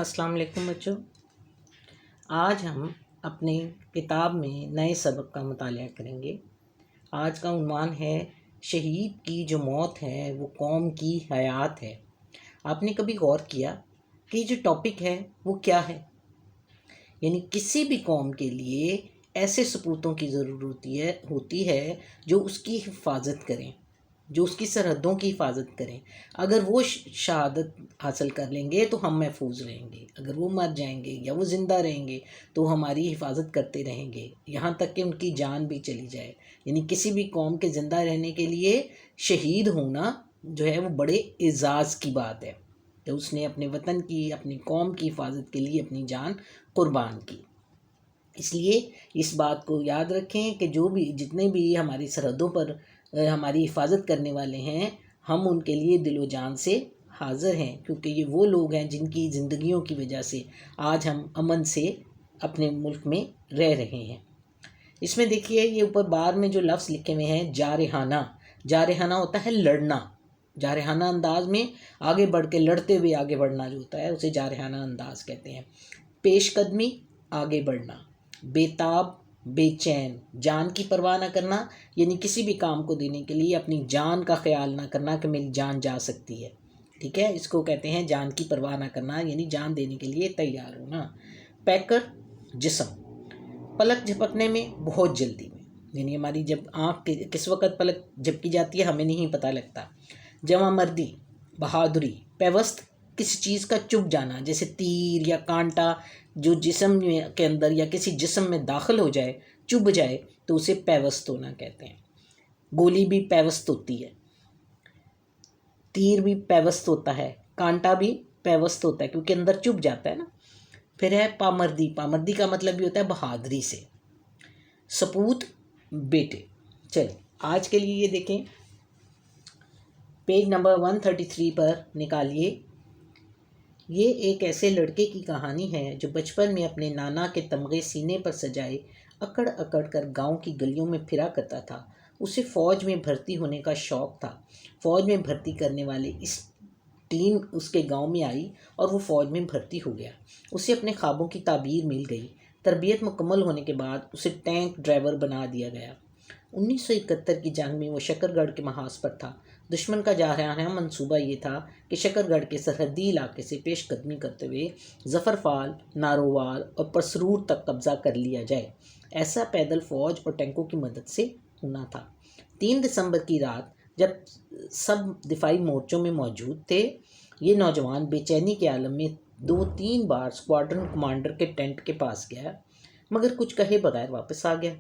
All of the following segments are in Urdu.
السلام علیکم بچوں، آج ہم اپنی کتاب میں نئے سبق کا مطالعہ کریں گے۔ آج کا عنوان ہے شہید کی جو موت ہے وہ قوم کی حیات ہے۔ آپ نے کبھی غور کیا کہ یہ جو ٹاپک ہے وہ کیا ہے؟ یعنی کسی بھی قوم کے لیے ایسے سپوتوں کی ضرورت ہوتی ہے جو اس کی حفاظت کریں، جو اس کی سرحدوں کی حفاظت کریں۔ اگر وہ شہادت حاصل کر لیں گے تو ہم محفوظ رہیں گے، اگر وہ مر جائیں گے یا وہ زندہ رہیں گے تو ہماری حفاظت کرتے رہیں گے یہاں تک کہ ان کی جان بھی چلی جائے۔ یعنی کسی بھی قوم کے زندہ رہنے کے لیے شہید ہونا جو ہے وہ بڑے اعزاز کی بات ہے کہ اس نے اپنے وطن کی، اپنی قوم کی حفاظت کے لیے اپنی جان قربان کی۔ اس لیے اس بات کو یاد رکھیں کہ جتنے بھی ہماری سرحدوں پر ہماری حفاظت کرنے والے ہیں، ہم ان کے لیے دل و جان سے حاضر ہیں، کیونکہ یہ وہ لوگ ہیں جن کی زندگیوں کی وجہ سے آج ہم امن سے اپنے ملک میں رہ رہے ہیں۔ اس میں دیکھیے یہ اوپر بار میں جو لفظ لکھے ہوئے ہیں جارحانہ، جارحانہ ہوتا ہے لڑنا، جارحانہ انداز میں آگے بڑھ کے لڑتے ہوئے آگے بڑھنا جو ہوتا ہے اسے جارحانہ انداز کہتے ہیں۔ پیش قدمی، آگے بڑھنا، بےتاب، بے چین، جان کی پرواہ نہ کرنا، یعنی کسی بھی کام کو دینے کے لیے اپنی جان کا خیال نہ کرنا کہ میری جان جا سکتی ہے، ٹھیک ہے، اس کو کہتے ہیں جان کی پرواہ نہ کرنا، یعنی جان دینے کے لیے تیار ہونا۔ پیکر، جسم، پلک جھپکنے میں بہت جلدی میں، یعنی ہماری جب آنکھ کس وقت پلک جھپکی جاتی ہے ہمیں نہیں پتہ لگتا۔ جواں مردی، بہادری، پیوست، کسی چیز کا چبھ جانا، جیسے تیر یا کانٹا جو جسم کے اندر یا کسی جسم میں داخل ہو جائے، چبھ جائے تو اسے پیوست ہونا کہتے ہیں۔ گولی بھی پیوست ہوتی ہے، تیر بھی پیوست ہوتا ہے، کانٹا بھی پیوست ہوتا ہے کیونکہ اندر چبھ جاتا ہے نا۔ پھر ہے پامردی، پامردی کا مطلب بھی ہوتا ہے بہادری سے۔ سپوت، بیٹے۔ چلیں آج کے لیے یہ دیکھیں، پیج نمبر 133 پر نکالیے۔ یہ ایک ایسے لڑکے کی کہانی ہے جو بچپن میں اپنے نانا کے تمغے سینے پر سجائے اکڑ اکڑ کر گاؤں کی گلیوں میں پھرا کرتا تھا۔ اسے فوج میں بھرتی ہونے کا شوق تھا۔ فوج میں بھرتی کرنے والے اس ٹیم اس کے گاؤں میں آئی اور وہ فوج میں بھرتی ہو گیا۔ اسے اپنے خوابوں کی تعبیر مل گئی۔ تربیت مکمل ہونے کے بعد اسے ٹینک ڈرائیور بنا دیا گیا۔ 1971 کی جنگ میں وہ شکر گڑھ کے محاذ پر تھا۔ دشمن کا جارحانہ منصوبہ یہ تھا کہ شکر گڑھ کے سرحدی علاقے سے پیش قدمی کرتے ہوئے ظفرفال، نارووال اور پرسرور تک قبضہ کر لیا جائے۔ ایسا پیدل فوج اور ٹینکوں کی مدد سے ہونا تھا۔ 3 دسمبر کی رات جب سب دفاعی مورچوں میں موجود تھے، یہ نوجوان بے چینی کے عالم میں 2-3 بار اسکواڈرن کمانڈر کے ٹینٹ کے پاس گیا، مگر کچھ کہے بغیر واپس آ گیا۔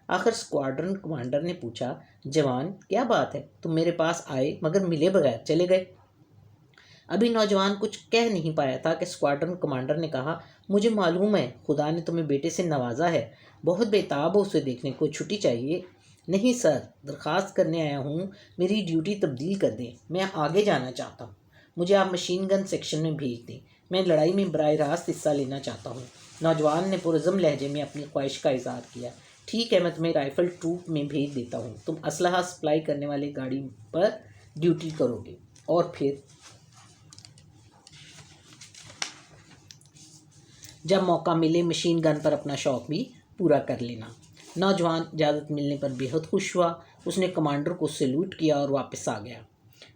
آخر اسکواڈرن کمانڈر نے پوچھا، جوان کیا بات ہے، تم میرے پاس آئے مگر ملے بغیر چلے گئے؟ ابھی نوجوان کچھ کہہ نہیں پایا تھا کہ اسکواڈرن کمانڈر نے کہا، مجھے معلوم ہے خدا نے تمہیں بیٹے سے نوازا ہے، بہت بےتاب ہو اسے دیکھنے کو، چھٹی چاہیے؟ نہیں سر، درخواست کرنے آیا ہوں، میری ڈیوٹی تبدیل کر دیں، میں آگے جانا چاہتا ہوں، مجھے آپ مشین گن سیکشن میں بھیج دیں، میں لڑائی میں براہ راست حصہ لینا چاہتا ہوں۔ نوجوان نے پرعزم لہجے میں اپنی خواہش کا اظہار کیا۔ ٹھیک ہے، میں تمہیں رائفل ٹروپ میں بھیج دیتا ہوں، تم اسلحہ سپلائی کرنے والی گاڑی پر ڈیوٹی کرو گے اور پھر جب موقع ملے مشین گن پر اپنا شوق بھی پورا کر لینا۔ نوجوان اجازت ملنے پر بے حد خوش ہوا، اس نے کمانڈر کو سیلوٹ کیا اور واپس آ گیا۔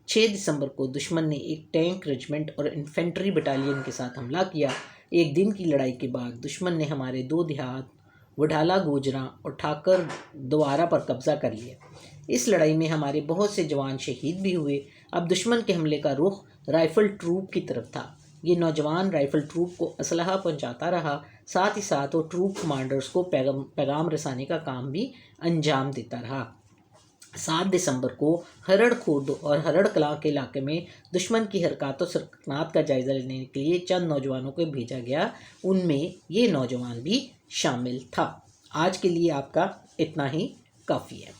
6 دسمبر کو دشمن نے ایک ٹینک ریجمنٹ اور انفینٹری بٹالین کے ساتھ حملہ کیا۔ ایک دن کی لڑائی کے بعد دشمن نے ہمارے 2 دیہات وڈھالا گوجراں اور ٹھاکر دوارہ پر قبضہ کر لیا۔ اس لڑائی میں ہمارے بہت سے جوان شہید بھی ہوئے۔ اب دشمن کے حملے کا رخ رائفل ٹروپ کی طرف تھا۔ یہ نوجوان رائفل ٹروپ کو اسلحہ پہنچاتا رہا، ساتھ ہی ساتھ وہ ٹروپ کمانڈرز کو پیغام رسانے کا کام بھی انجام دیتا رہا۔ 7 دسمبر کو ہرڑ خورد اور ہرڑ کلاں کے علاقے میں دشمن کی حرکات و سکنات کا جائزہ لینے کے لیے چند نوجوانوں کو بھیجا گیا، ان میں یہ نوجوان بھی شامل تھا۔ آج کے لیے آپ کا اتنا ہی کافی ہے۔